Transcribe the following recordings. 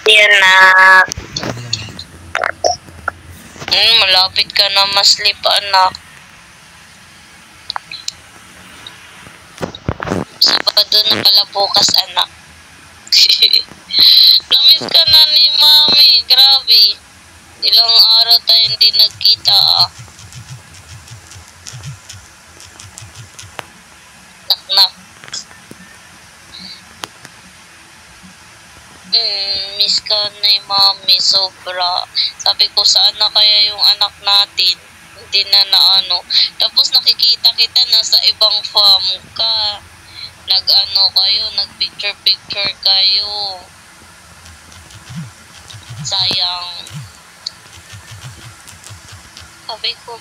Yan na. Malapit ka na ma-sleep, anak. Sabado na pala bukas, anak. Namiss ka na ni Mami. Grabe. Ilang araw tayo hindi nagkita, ah. Nak. Miss ka ni Mami, sobra. Sabi ko, saan na kaya yung anak natin? Hindi na ano. Tapos nakikita kita na sa ibang farm ka. Nag-ano kayo, nag-picture kayo. Sayang. Sabi ko,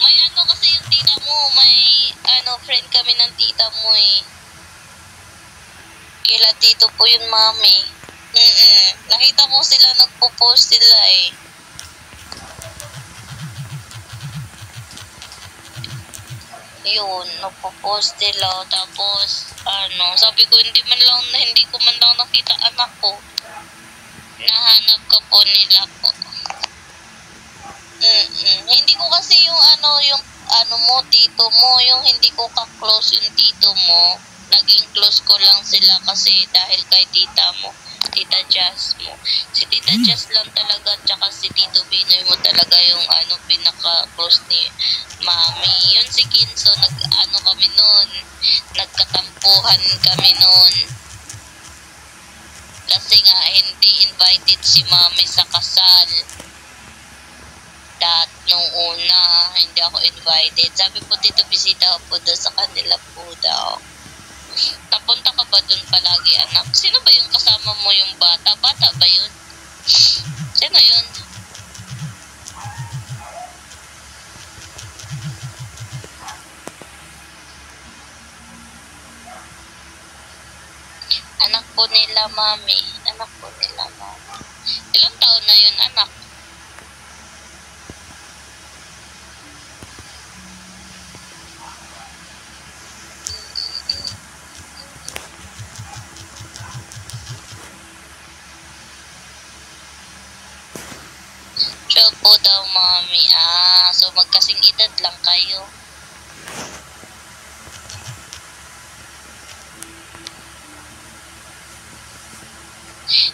may ano kasi yung tita mo, may friend kami ng tita mo eh. Kila tito po yun, Mami. Nakita mo sila, nagpo-post sila eh. Yun, nagpo-post sila. Tapos, sabi ko, hindi ko man lang nakita anak ko. Nahanap ka po nila po. Hindi ko kasi yung tito mo, yung hindi ko ka-close yung tito mo. Naging close ko lang sila kasi dahil kay tita mo, Tita Jazz mo. Si Tita Jazz lang talaga, tsaka si Tito Binoy mo talaga yung pinaka-close ni Mami. Yun si Kinso, kami noon, nagkatampuhan kami noon. Kasi nga, hindi invited si Mami sa kasal. Nung una, hindi ako invited. Sabi po, Tito, bisita po daw sa kanila po daw. Napunta ka ba dun palagi, anak? Sino ba yung kasama mo yung bata? Bata ba yun? Sino yun? Anak po nila, Mami. Anak po nila, Mami. Ilang taon na yun, anak? Siya po daw, Mami. So magkasing edad lang kayo.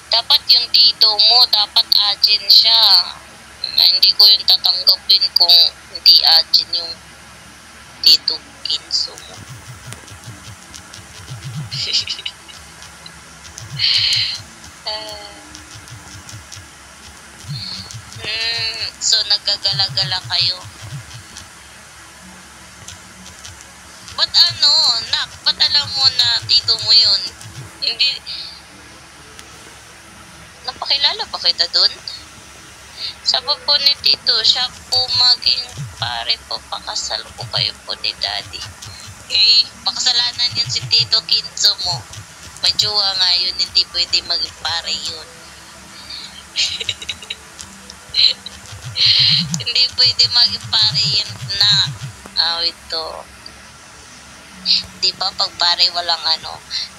Dapat yung tito mo, dapat agin siya. Hindi ko yung tatanggapin kung hindi agin yung Tito Kinso mo. So nagkagala-gala kayo. Ba't nak? Ba't alam mo na tito mo yun? Hindi. Napakilala ba kita dun? Sabi po ni Tito, siya po maging pare po, pakasal po kayo po ni Daddy. Pakasalanan yun si Tito Kinso mo. May jowa nga yun, hindi pwede maging pare yun. Hindi pwede maging pare yun na. Ito. Di ba pag pare walang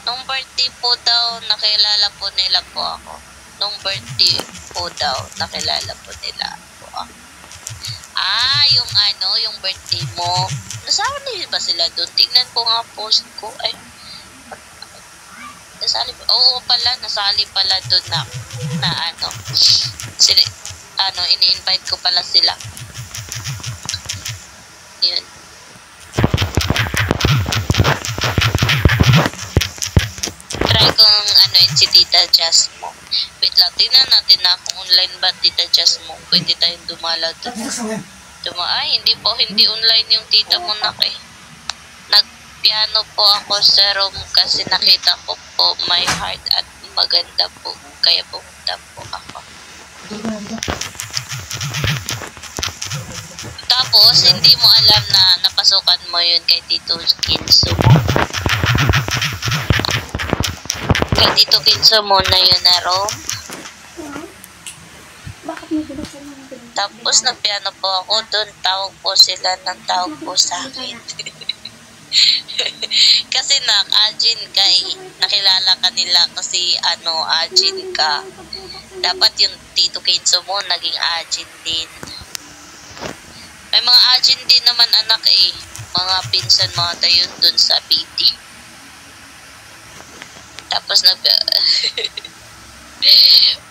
Nung birthday po daw, nakilala po nila po ako. Nung birthday po daw, nakilala po nila po ako. Yung birthday mo. Nasali ba sila doon? Tingnan ko nga post ko. Nasali ba? Oo pala, nasali pala doon na sila, ini-invite ko pala sila. Yun. Try kong si Tita Jazz mo. Wait lang, tingnan natin na kung online ba Tita Jazz mo. Pwede tayong dumalaw doon. Hindi online yung tita mo eh. Nagpiano po ako sa room kasi nakita ko po my heart at maganda po. Kaya pumunta po ako. Tapos, hindi mo alam na napasukan mo yun kay Tito Kinso mo. Kay Tito Kinso mo na yun na room. Tapos nagpiano po ako doon, tawag po sila ng tawag po sa akin. Kasi Ajin ka eh. Nakilala ka nila kasi Ajin ka. Dapat yung Tito Kenzo mo naging Ajin din. May mga Ajin din naman anak eh. Mga pinsan mga tayo dun sa PT. Tapos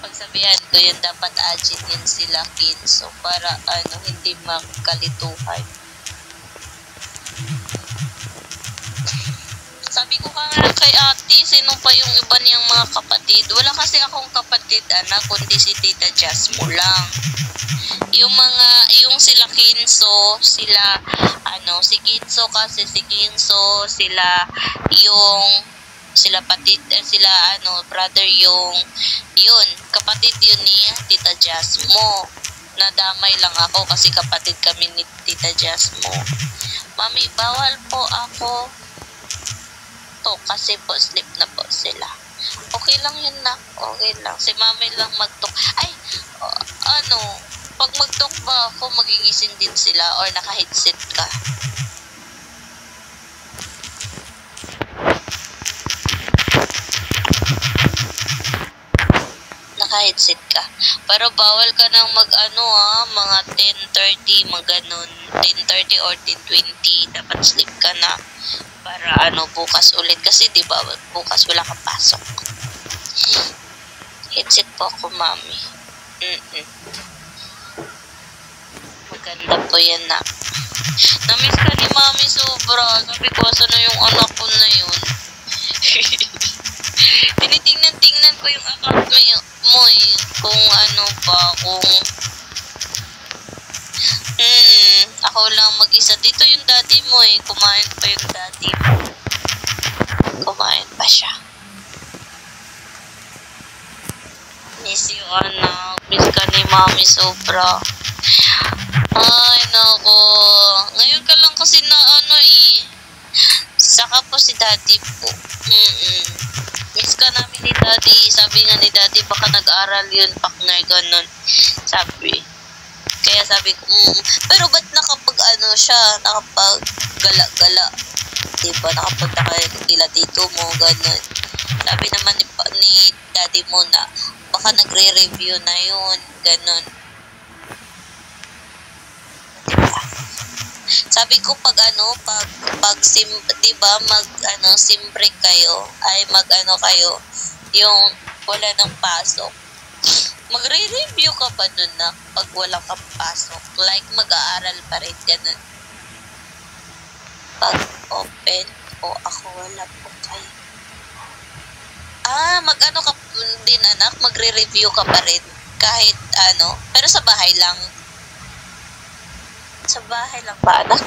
pagsabihan ko yun, dapat Ajin yun sila Kenzo para hindi magkalituhan. Sabi ko ka nga kay ate, sino pa yung iba niyang mga kapatid? Wala kasi akong kapatid, anak, kundi si Tita Jazz mo lang. Yung sila Kenzo, sila, si Kenzo kasi, sila patid, brother yun, kapatid yun ni Tita Jazz mo. Nadamay lang ako kasi kapatid kami ni Tita Jazz mo. Mami, bawal po ako. Kasi po sleep na po sila. Okay lang yun na. Okay lang. Si mami lang magtok. Ay, pag magtok ba ako, magigising din sila or naka-headset ka? Naka-headset ka. Pero bawal ka nang mga 10:30, mga ganun. 10:30 or 10:20. Dapat sleep ka na. Para bukas ulit kasi di ba bukas wala kang pasok. Headset po ako, mami. Maganda po yan na. Namiss ka ni mami sobra. Sabi ko, saan na yung anak ko na yun? Tinitingnan ko yung account mo eh. Kung ako lang mag-isa. Dito yung daddy mo eh. Kumain pa yung daddy mo. Kumain pa siya. Miss you, anak. Miss ka ni mami sobra. Ay, nako. Ngayon ka lang kasi na saka po si daddy po. Miss ka namin ni daddy. Sabi nga ni daddy, baka nag-aral yun, partner, ganun. Kaya sabi ko, pero ba't nakapag-gala-gala? Diba, nakapunta ka kila tito mo, ganun. Sabi naman ni daddy mo na, baka nagre-review na yun, ganun. Diba? Sabi ko diba, sim break kayo, ay kayo, yung wala ng pasok. Magre-review ka ba dun na pag wala kang pasok? Like, mag-aaral pa rin, ganun. Pag open, ako wala po kayo. Ka din, anak? Magre-review ka pa rin? Kahit pero sa bahay lang. Sa bahay lang ba, anak?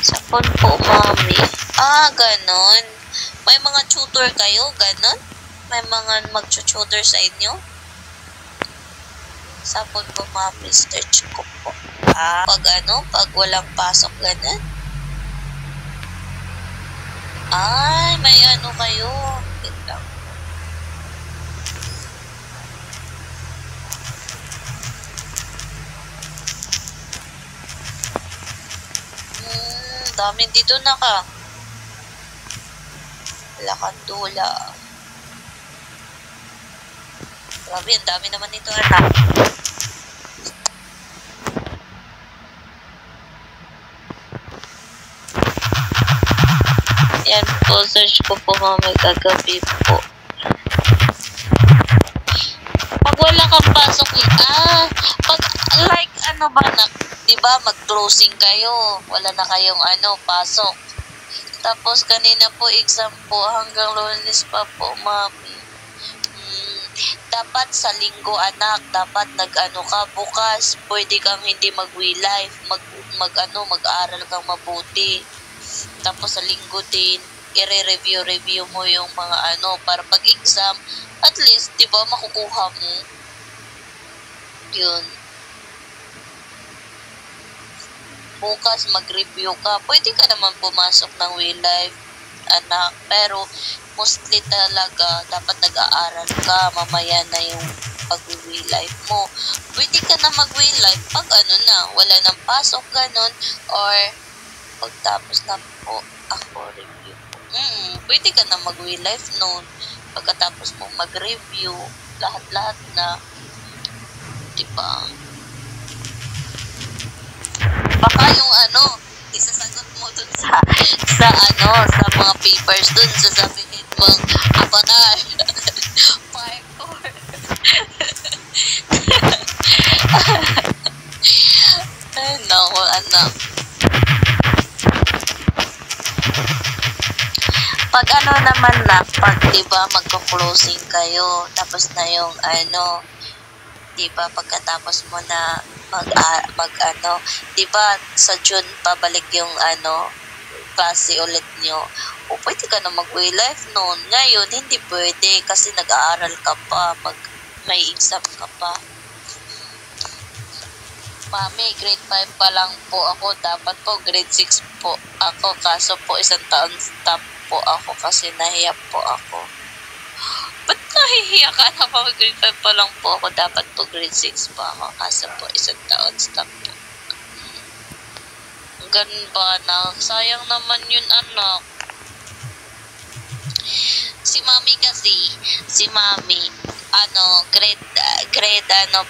Sa phone po, mami. Ganon. May mga tutor kayo, ganon? May mga mag-tutor sa inyo? Sa phone po, mami. Search ko po. Pag walang pasok, ganon? Ay, may kayo. Wait lang. Dami dito na ka. Wala kang dula. Grabe, ang dami naman nito, anak. Yan po, search ko po mamay kagabi po. Pag wala kang pasok, pag like ba na, diba, mag-closing kayo, wala na kayong pasok. Tapos kanina po exam po, hanggang Lunes pa po, mami. Dapat sa linggo, anak, dapat ka bukas, pwede kang hindi mag-live, mag-aral kang mabuti. Tapos sa linggo din, i-review mo yung mga para pag exam, at least, diba, makukuha mo. Yun. Bukas mag-review ka. Pwede ka naman pumasok ng live. anak. Pero mostly talaga dapat nag-aaral ka, mamaya na yung pag-will life mo. Pwede ka na mag-will life pag ano na, wala nang pasok, ganun, or pagtapos na po ako review po. Pwede ka na mag-will life noon. Pagkatapos mo mag-review, lahat-lahat na, diba? Baka yung ano, isasagot mo dun sa mga papers dun, sasabihin mo, ako na, parkour. Ay, naku, anak. Pag ano naman na, pag diba magko-closing kayo, tapos na yung ano, diba pagkatapos mo na diba sa June pabalik yung klase ulit nyo, o pwede ka na mag-way life noon. Ngayon, hindi pwede kasi nag-aaral ka pa, may exam ka pa. Mami, grade 5 pa lang po ako, dapat po grade 6 po ako, kaso po isang taon stop po ako kasi nahiya po ako. Ba't nahihiya ka na pa? Grade 5 pa lang po ako, dapat po grade 6 pa ako, kaso po isang taon stop po. Ganun ba, anak? Sayang naman yun, anak. Si mami, grade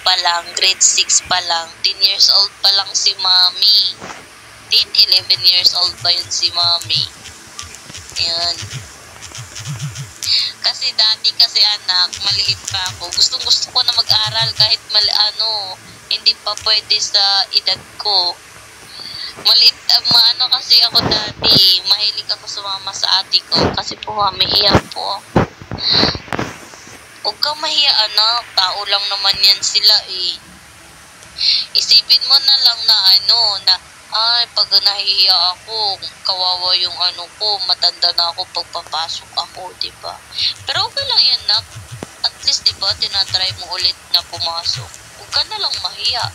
pa lang, grade 6 pa lang, 10 years old pa lang si mami. 11 years old pa yun si mami. Yan. Kasi dati anak, maliit pa ako. Gusto ko na mag-aral kahit hindi pa pwede sa edad ko. Maliit, kasi ako dati, mahilig ako sumama sa ate ko kasi po mahiya po ako. Huwag kang mahiya, anak, tao lang naman yan sila eh. Isipin mo na lang na pag nahihiya ako, kawawa yung ko, matanda na ako pagpapasok ako, diba? Pero okay lang yan, nak. At least, diba, tinatry mo ulit na pumasok. Huwag ka na lang mahiya.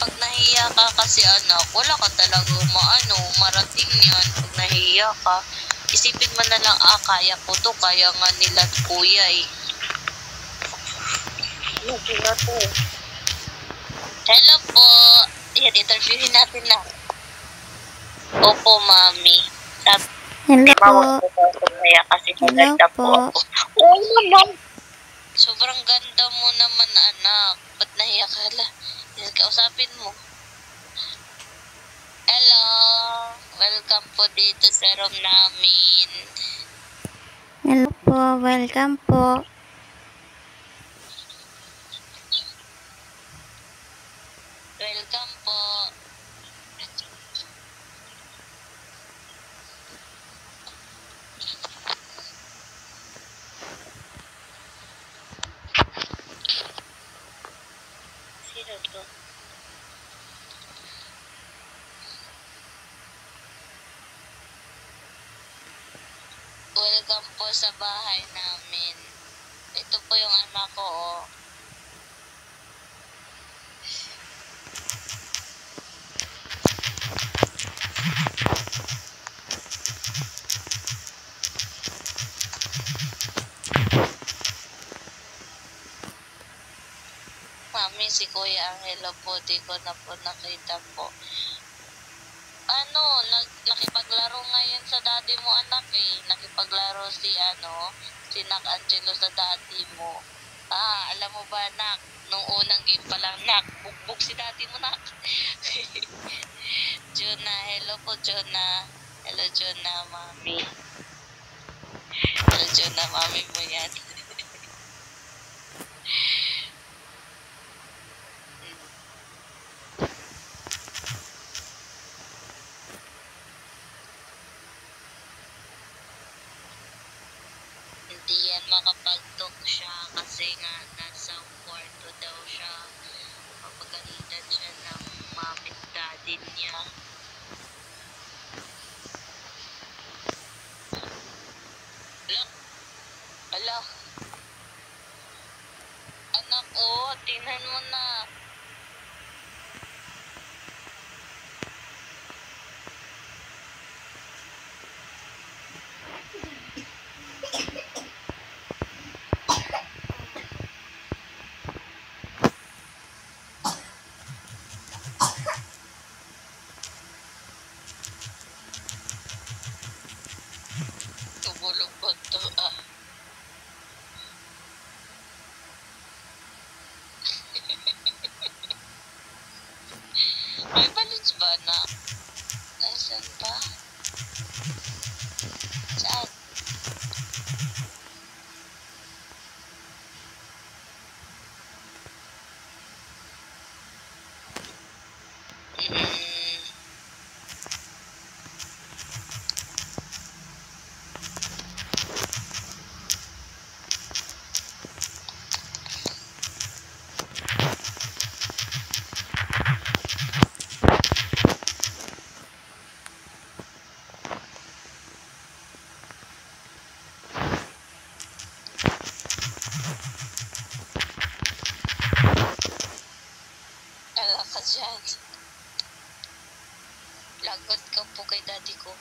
Pag nahiya ka kasi, anak, wala ka talaga marating yan. Pag nahiya ka, isipin mo na lang, kaya ko to, kaya nga nila kuya eh. Hindi na to. Hello po. Yan, interviewin natin na. Opo, mami. Hello po. Kaya kasi maganda po ako. Oo naman. Sobrang ganda mo naman, anak. Ba't nahiya ka lang? Kausapin mo. Hello. Welcome po dito sa room namin. Hello po. Welcome po. Welcome po. Sino to? Welcome po sa bahay namin. Ito po yung anak ko, oh. Mami, si Kuya Angelo po, di ko na po nakita po. Nakipaglaro ngayon sa daddy mo, anak eh. Nakipaglaro si Nak Angelo sa daddy mo. Alam mo ba, nak, nung unang game pa lang, nak, bugbog si daddy mo, nak. Jonah, hello po, Jonah. Hello, Jonah, mami. Hello, Jonah, mami mo yan. Hindi yan makapag-talk siya kasi nga nasa kwarto daw siya. Papagalitan siya ng mami at daddy niya. Ala. Anak, tingnan mo na. Mm, ala ka dyan. Lagot ka po kay daddy ko.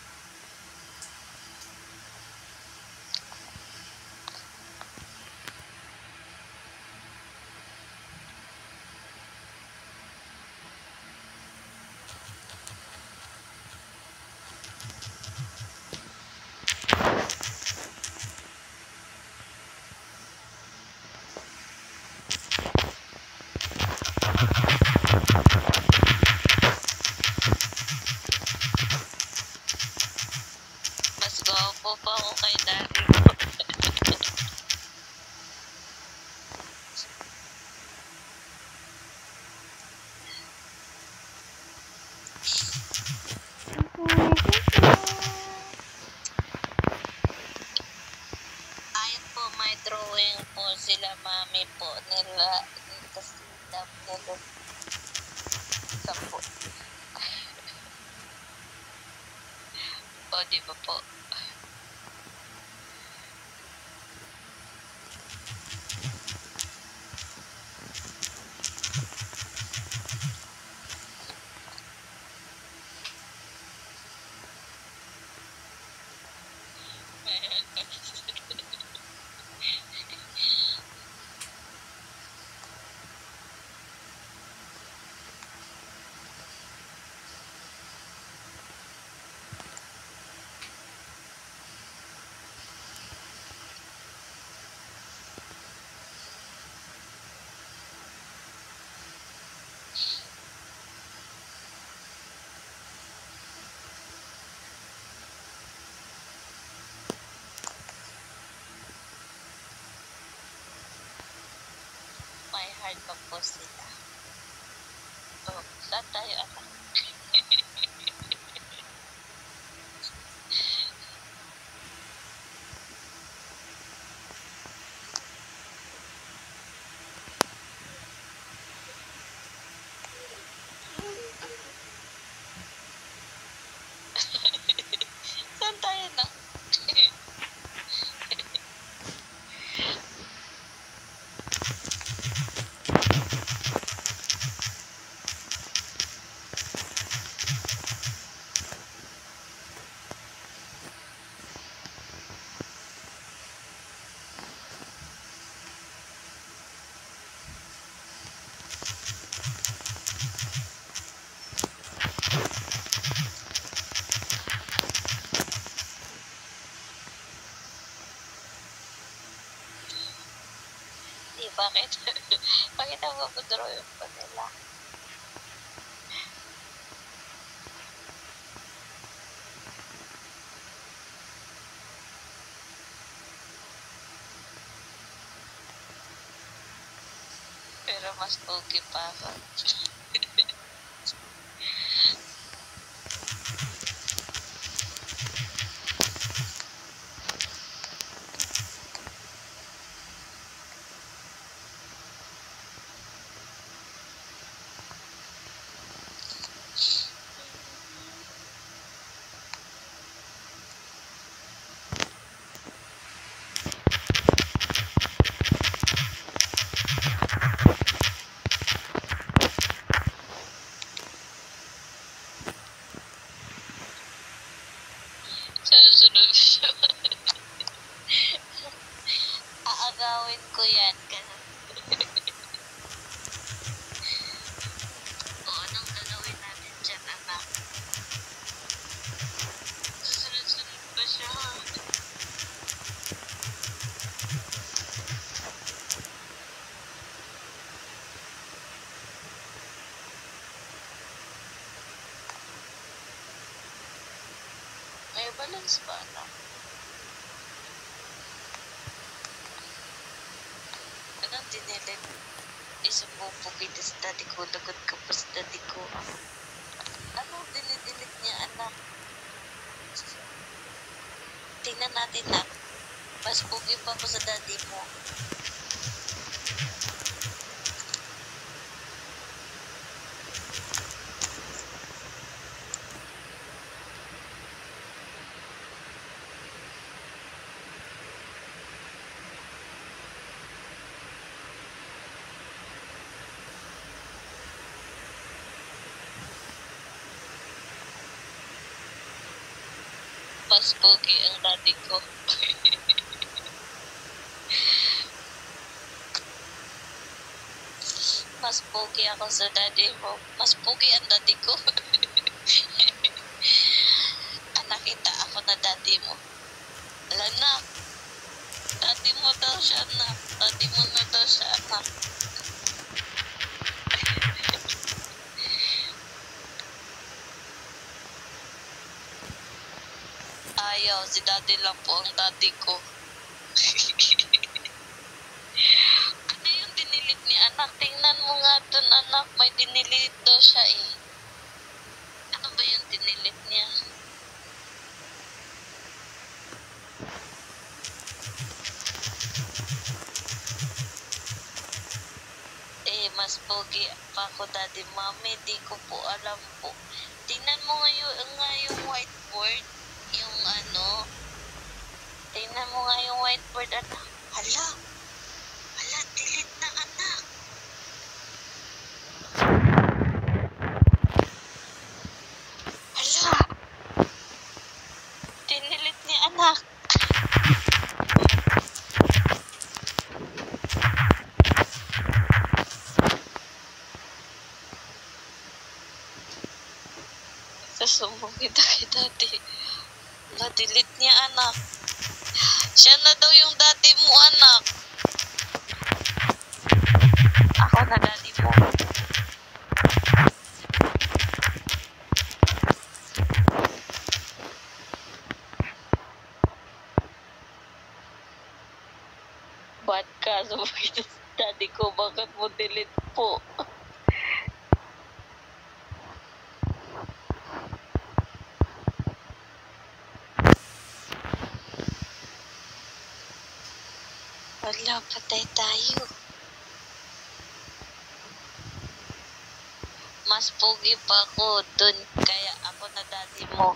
Mas gwapo pa ako kay daddy ko. Ayun po, may drawing po sila mami po nila. Kasi nila sa po. O, di ba po? May heart pa po sila. O, saan tayo anak? Saan tayo na? Di, bakit? Bakit ako drawing pa nila? Pero mas okay pa ako. Susunod siya. Aagawin ko yan. O, anong gagawin natin dyan, anak? Susunod-sunod pa siya. May balance ba, anak? Anong dinilit? Isang pupo kita sa daddy ko. Lagot ka pa sa daddy ko. Anong dinidelete niya, anak? Tingnan natin na. Mas pogi pa ako sa daddy mo. Mas pogi ang daddy ko. Mas pogi ako sa daddy mo. Mas pogi ang daddy ko. Nakita ako na daddy mo. Wala na. Daddy mo daw siya, anak. Daddy mo na daw siya, anak. Ayaw, si daddy lang po ang daddy ko. Ano yung dinilit ni anak? Tingnan mo nga dun, anak. May dinilit daw siya eh. Ano ba yung dinilit niya? Mas pogi pa ako, daddy, mami. Di ko po alam po. Tingnan mo nga yung whiteboard. Yung ano. Tingnan mo nga yung whiteboard, anak. Hala, delete na, anak. Hala, dinilit ni anak. Sasumbong kita kay daddy. Na-delete niya, anak. Siya na daw yung daddy mo, anak. Ako na daddy mo. Ba't ka? Sumbong kita sa daddy ko. Bakit mo delete po? Wala, patay tayo. Mas pogi pa ako dun, kaya ako na daddy mo.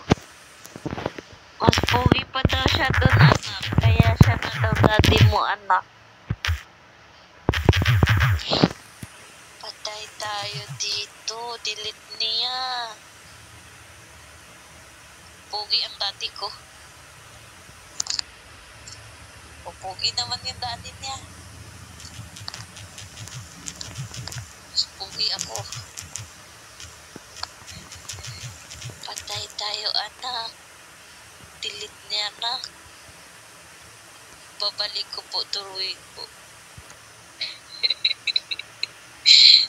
Mas pogi pa daw siya dun, anak. Kaya siya na daw daddy mo, anak. Patay tayo dito. Delete niya. Pogi ang daddy ko. O, pogi naman yung daddy niya. Mas pogi ako. Patay tayo, anak. Delete niya, anak. Babalik ko po, turuin po.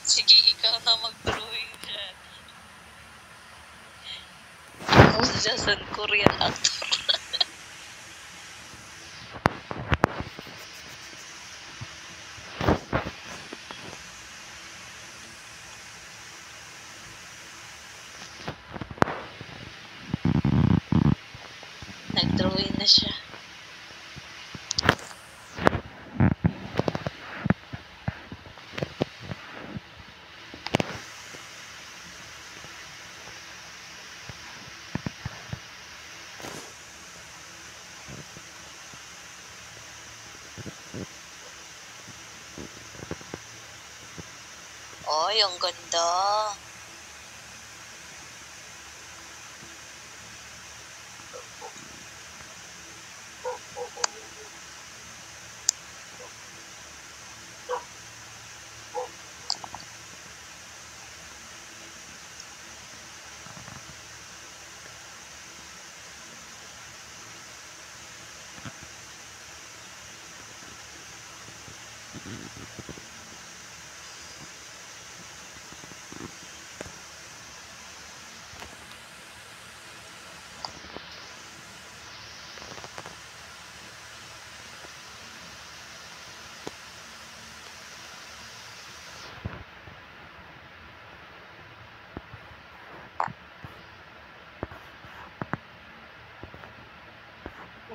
Sige, ikaw na mag-drawing dyan. Ako siya sa Korean actor. Nag-drawing na siya. Oh, yung ganda.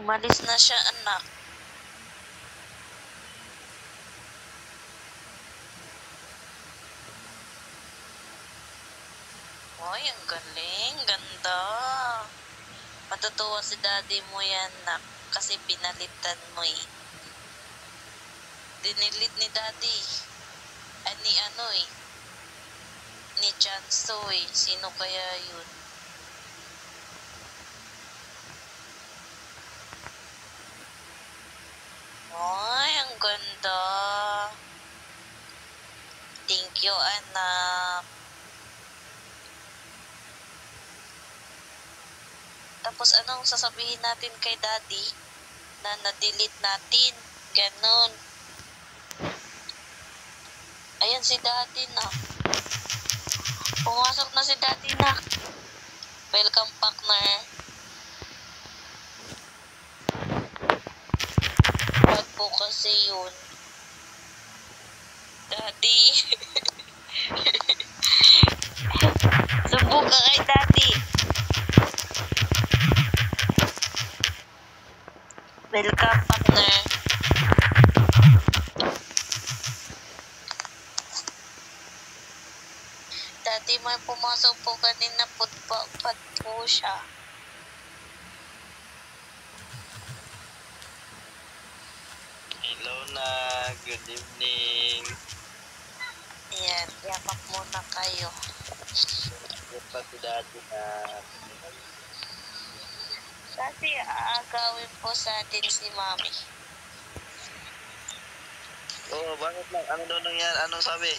Umalis na siya, anak. Ay, ang galing. Ganda. Matutuwa si daddy mo yan, nak. Kasi pinalitan mo eh. Dinilit ni daddy. Ni ano eh. Ni Chanso eh. Sino kaya yun? Ay, ang ganda. Thank you, anak. Tapos anong sasabihin natin kay daddy? Na na-delete natin. Ganon. Ayan si daddy na. Pumasok na si daddy na. Welcome, partner. Ba't po kasi yun? Daddy. Sumbong ka kay daddy. Welcome, partner. Daddy, may pumasok po kanina pat po siya. Hello na, good evening. Ayan, yakap muna kayo. Good pa si daddy na. Kasi aagawin po sa atin si mami. Oo, bakit lang? Ano daw nangyari? Anong sabi?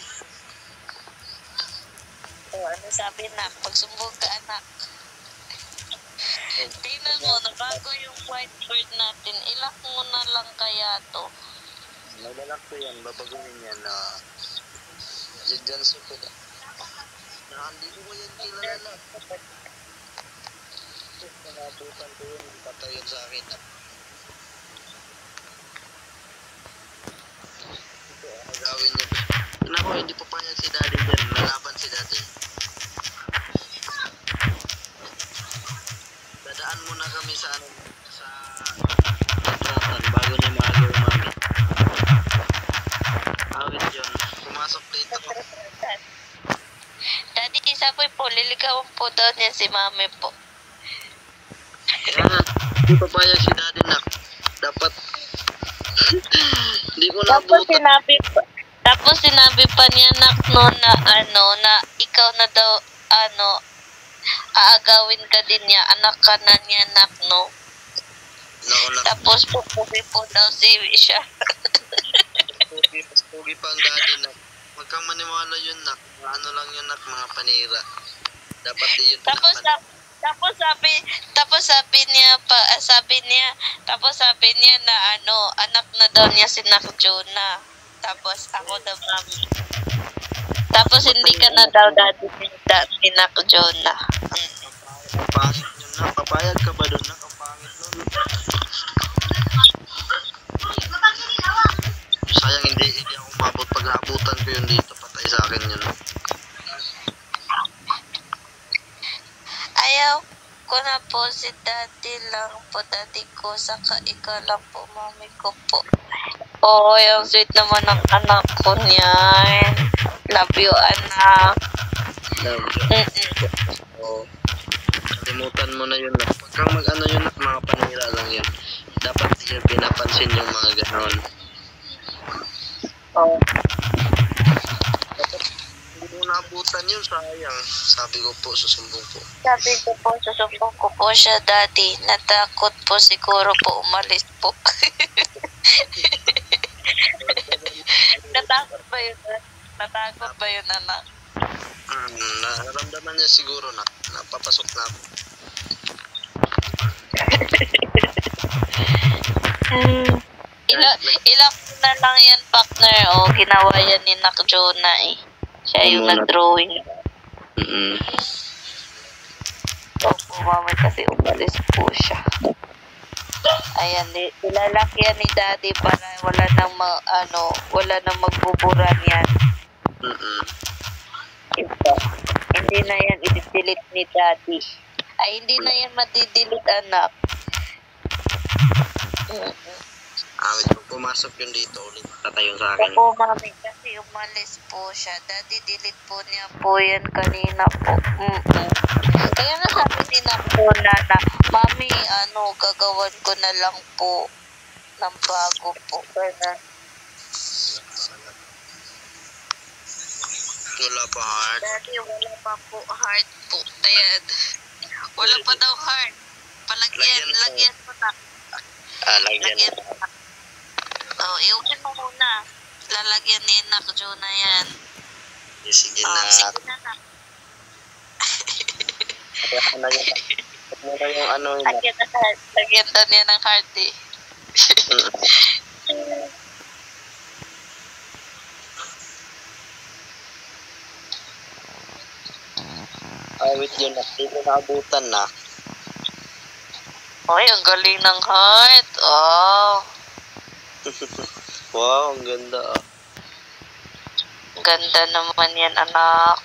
Ano sabi na? Pagsumbong ka, anak. Tingnan mo, nabago yung whiteboard natin. Ilak mo na lang kaya to. Naglalak ko yan, babaguhin yan na dyan ko na. Hindi ko mo yan kilala. Nakabutan ko yun, patay yun sa akin. Ito, agawin niya. Naku, hindi pa payag si daddy dyan. Nalaban si daddy. Dadaan muna kami sa ano, sa kontratan bago niya maagaw mami. Awit yun. Pumasok dito. Daddy, isa po, liligawan po daw niya si mami po. Hindi pa payag si daddy na. Dapat hindi ko Tapos sinabi pa niya na na ikaw na daw aagawin ka din niya, anak ka na niya no. Tapos pupugi po daw siya. Pugi pa ang daddy na. Huwag kang maniwala yun na. Ano lang yun na, mga panira. Dapat di yun Tapos sabi niya na anak na daw niya si Nak Jonah. Tapos ako daw mami. Tapos hindi ka na daw dati si Nak Jonah. Pangit yun na. Papayag ka ba doon na? Ang pangit nun. Sayang hindi ako umabot. Pag naabutan ko yun dito, patay sa akin yun. Ayaw ko na po si daddy lang po, daddy ko, saka ikaw lang po, mami ko po. Oo, yung sweet naman ng anak ko niyan. Love you, anak. Love you. Oo. Kalimutan mo na yun. Pag kang mag-ano yun, mga panira lang yun. Dapat di yun pinapansin yung mga ganon. Oo. Hindi mo naabutan yun, sayang. Sabi ko po, susumbong ko. Susumbong ko po siya, daddy. Natakot po siguro po, umalis po. Natakot ba yun, anak? Naramdaman niya siguro na napapasok na ako. Ilak na lang yan, partner. O, ginawa yan ni Nak Jonah eh. Siya yung nag-drawing. Opo, mami, kasi umalis po siya. Ayan, ilalakyan ni daddy para wala nang magbuburan yan. Ito. Hindi na yan i-delete ni daddy. Ay, hindi na yan madidelete, anak. Awit, pag pumasok yun dito, ulit tatayo sa akin. Opo, mami, kasi umalis po siya. Daddy, delete po niya po yan kanina po. Kaya nga sabi ni po na, mami, gagawan ko na lang po ng bago po. Ganun. Wala pa heart. Daddy, wala pa po heart po. Ayan. Wala pa daw heart. Lagyan mo na. Lagyan. mo na. Iukin mo muna. Lalagyan ni Nak Jonah yan. Sige na. Sige na. Ano yung ano yun? Lagyan na niya ng heart eh. Awit yun, dito naabutan na. Ay, ang galing ng heart. Oh. Wow, ang ganda ah. Ganda naman yan, anak.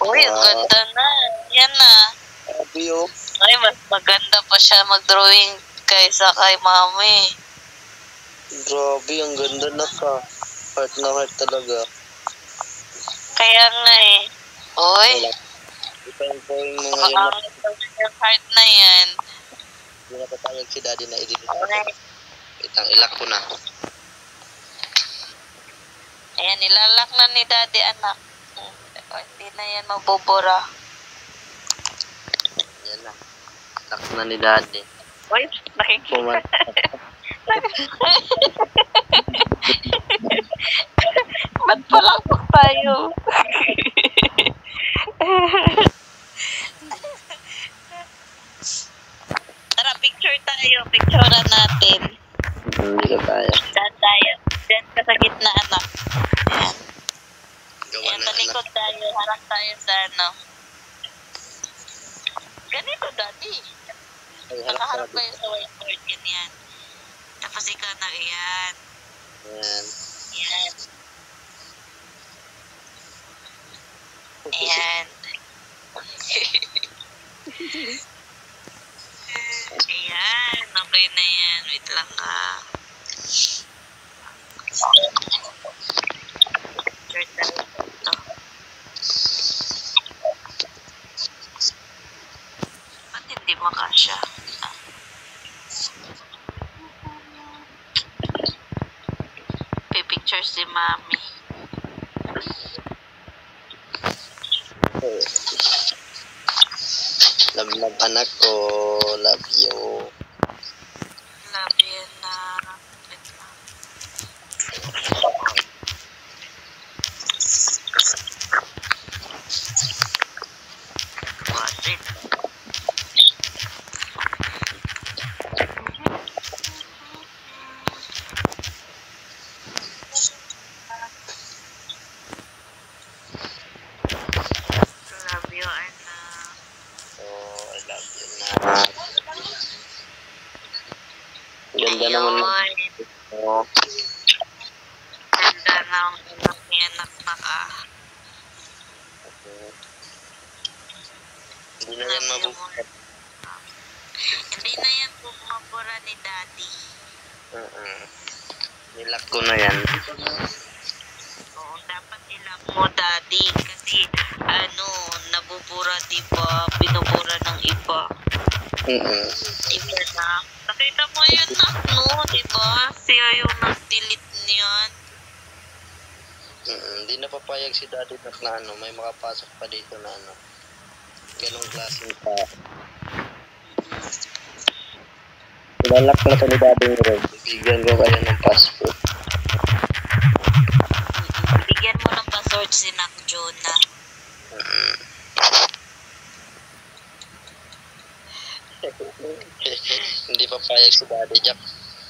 Uy, ang ganda na. Yan na. Sabi oh. Ay, mas maganda pa siya mag-drawing kaysa kay mami. Grabe, ang ganda na ka. Heart na heart talaga. Kaya nga eh. Uy. Ito yung drawing mo ngayon. Yung heart na yan. Hindi na papayag si daddy na i-delete. Okay. Itang ilak ko na. Ayan, nilalak na ni daddy, anak. Hindi na yan mabubura. Yan na. Ilak na ni daddy. Uy, nakikita. Ba't pala po tayo? Tara, picture tayo. Picturean natin. Hindi ka kaya. Saan tayo? Diyan ka sa gitna, anak. Ayan. Gawa Ayan, na talikod tayo. Harap tayo sa ano. Ganito, daddy. Nakaharap kayo sa whiteboard. Ganyan. Tapos ikaw na, ayan. Yan. Ayan. Ayan. Ayan. Okay na yan. Wait lang ka. Picture tayo dito. Ba't hindi makasya? Pipicture si mami. Love anak ko. Love you. Love you na. Wait lang. Watch it. Love you, anak. Oh, I love you na. Ganda naman. Oh. Ganda ng anak ni anak na ka. Hindi na yan mabukat. Hindi na yan bumabura ni daddy. Nilak ko na yan. Oo, dapat ilak mo daddy. Kasi nabubura diba? Binubura ng iba. Iba na. Nakita mo yun na, diba? Siya yung nag-delete niyan. Hindi na papayag si daddy na may makapasok pa dito na ganong klaseng pa. Ilalak na ito ni daddy mo rin. Bigyan ko kayo ng passport. Bigyan mo ng password si Nak Jonah. Hindi papayag si daddy Jack.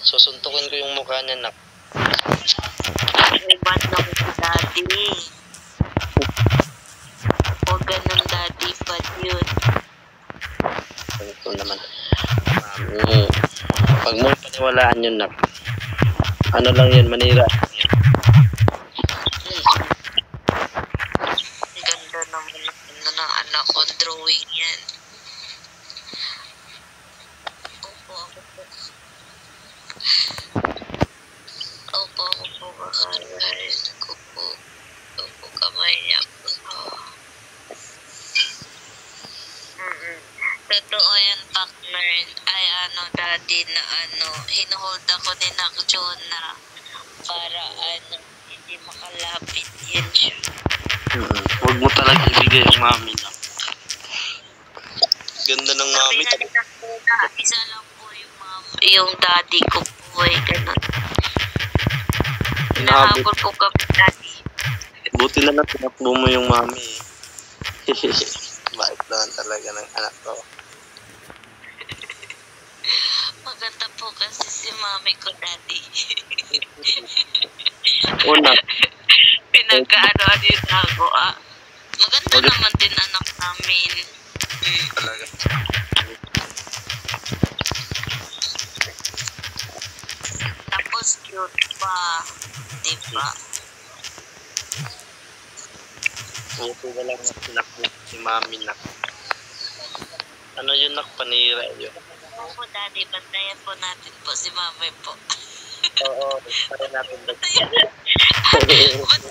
Susuntukin ko yung mukha niya nak. Iban lang si daddy. Huwag ganun daddy, bad yun. Ito naman. Mami. Pag mo paniwalaan yun nak. Ano lang yun, manira. Ganda naman ng anak ko na hinuhold ako ni Nak Jonah para hindi makalapit yan siya. Huwag mo talaga ibigay yung mami na. Ganda ng Sabi mami. nga ni Nak Jonah, isa lang po yung daddy ko po ganun. Hinahabol po kami daddy. Buti na lang tinakbo mo yung mami. Bait naman talaga ng anak ko. Maganda po kasi si mami ko daddy. Una. Pinagkaano yun ako Maganda naman din anak namin. Talaga. Tapos cute pa. Diba? Buti na lang na tinakbo si mami na. Ano yun nak, panira yun. Oo, daddy, bantayan po natin po si mami po. Oo, kaya natin Ba't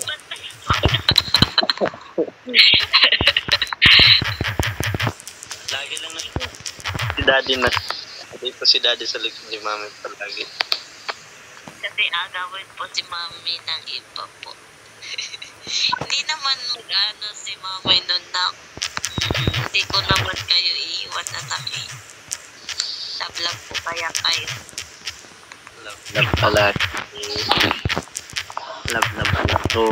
bantayan po? Lagi lang na si daddy na. Dito si daddy sa likod ni mami palagi. Kasi agawin po si mami ng iba po. Hindi naman mag-ano si mami nun na hindi ko naman kayo iiwan anak eh. Love po kaya kayo. Love talaga. Love anak ko.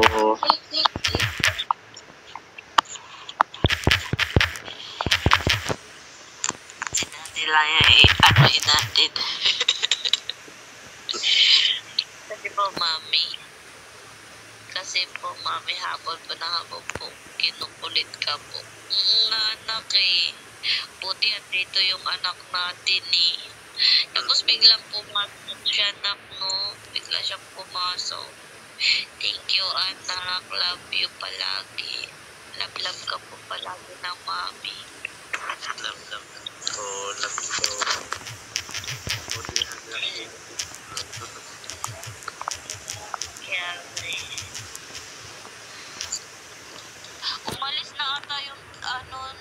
Sinati lang yung natin. Kasi po mami habol po na habol po. Kinukulit ka po. Anak eh. Buti at dito yung anak natin eh. Tapos biglang pumasok siya anak no. Bigla siya pumasok. Thank you anak. Love you palagi. Love ka po palagi ng mami. Love ko. Love ko. Buti na lang. Kaya umalis na ata yung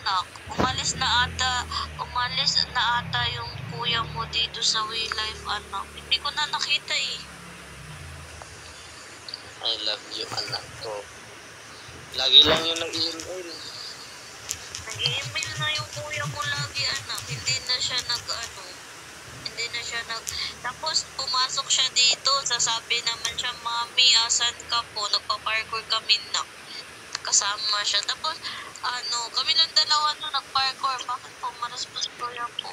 nak. Umalis na ata yung kuya mo dito sa We Life anak. Hindi ko na nakita eh. I love you anak ko. Lagi lang yung nag-email. Nag-email na yung kuya mo lagi anak. Hindi na siya tapos pumasok siya dito. Sasabi naman siya, mami, asan ka po? Nagpa-parkour kami na. Kasama siya. Tapos, kami lang dalawa nagparkour. Bakit po maraspos ko yan po?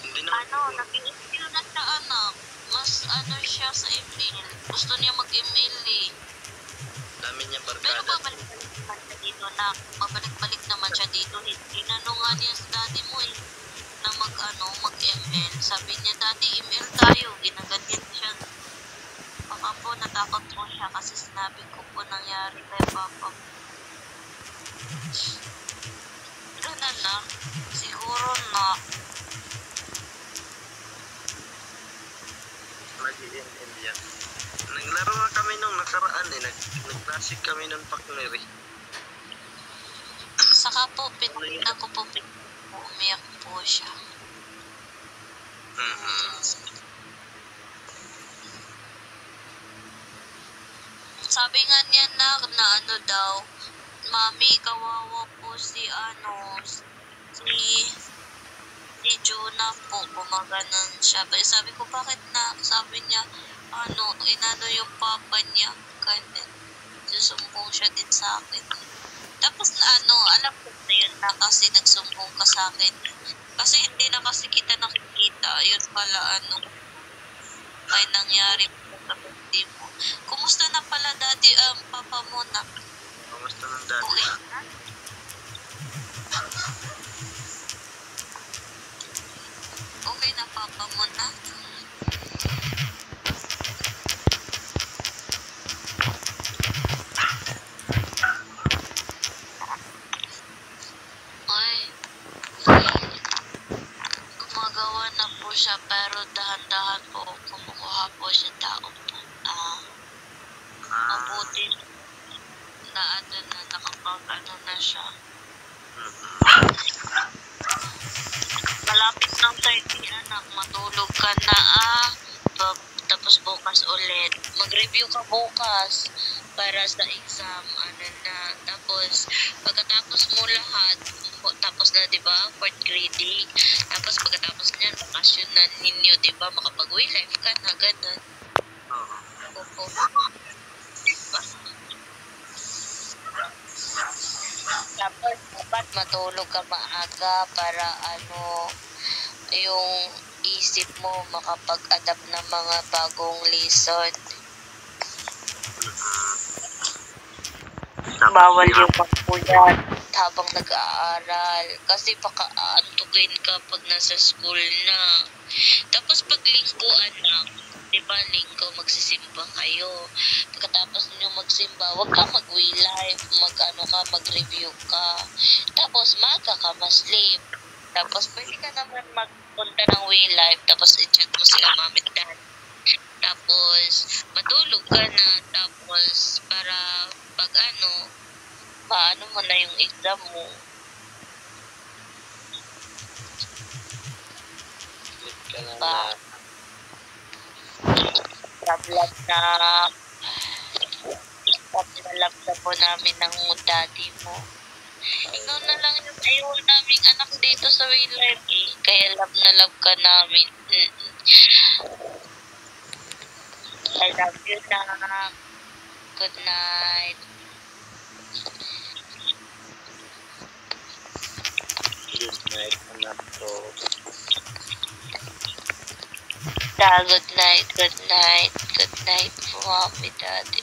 Hindi na. Nag-email na siya anak. Mas siya sa email. Gusto niya mag-email eh. Dami niya Pero barkada. babalik-balik naman siya dito na. Babalik-balik naman siya dito. Tinanong nga niya sa daddy mo eh. Na mag-email. Sabi niya, daddy, email tayo. Ginaganyan siya. Baka po, natakot po siya kasi sinabi ko po nangyari kay papa. Ganun na. Siguro na. Mag-email yan. Naglaro nga kami nung nakaraan eh. Nag-classic kami ng partner eh. Saka po, pinakita ko po, umiyak po siya. Sabi nga niya na daw, mami, kawawa po si Jonah po, gumaganon siya. Sabi ko, bakit na? Sabi niya, inano yung papa niya. Ganun. Susumbong siya din sa akin. Tapos alam ko na yun na kasi nagsumbong ka sa akin. Kasi hindi na kasi kita nakikita. Yun pala may nangyari po sa hindi mo. Kumusta na pala dati papa mo na? Kumusta ng dati? Okay na? Okay na papa mo na? Gumagawa na po siya pero dahan-dahan po kumukuha po siya tao po. Mabuti na nakapag na siya. Malapit ng 30, anak. Matulog ka na, tapos bukas ulit. Mag-review ka bukas para sa exam. Ano na. Tapos, pagkatapos mo lahat, tapos na, di ba? Fourth grading. Tapos, pagkatapos niyan, bakasyon na ninyo, di ba? Makapag-uwi life ka na, ganun. Oo. Diba? Tapos, dapat matulog ka maaga para yung isip mo makapag-adapt ng mga bagong lesson. Bawal yung pagpuyat habang nag-aaral. Kasi baka aantukin ka pag nasa school na. Tapos pag linggo, anak, di ba linggo magsisimba kayo. Pagkatapos ninyo magsimba, huwag ka mag-we live, mag-review ka. Tapos maga ka ma-sleep. Tapos pwede ka naman magpunta ng we live, tapos i-chat mo sila mami at dad. Tapos matulog ka na, tapos para pag paano mo na yung exam mo. Sleep ka na Ba? na. Tablat na na po namin ng daddy mo. Ikaw na lang yung ayaw naming anak dito sa way life eh. Kaya love na love ka namin. I love you na. Good night. Good night, anak ko. Good night, good night. Good night po, mommy, daddy.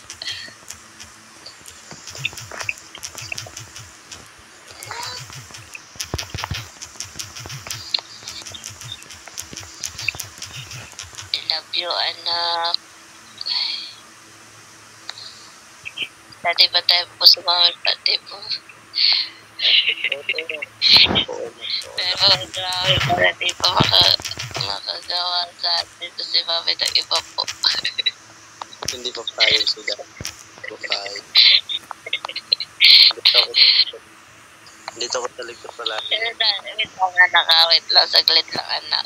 I love you, anak. Dati ba tayo po sa mga pati po? Pero grabe para di pa makagawa sa atin ito si mami ng iba po. Hindi pa payag sila. Hindi pa payag. Dito ko talikod pala. Pero wait lang anak, wait lang, saglit lang anak.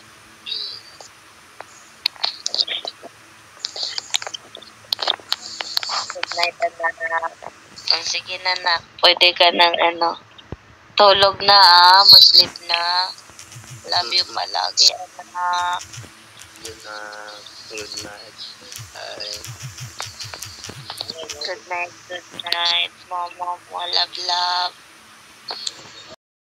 Good night anak. Sige na anak, pwede ka ng tulog na mag-sleep na. Love you palagi anak. Yun na. Good night. Bye. Good night, mama mo, love.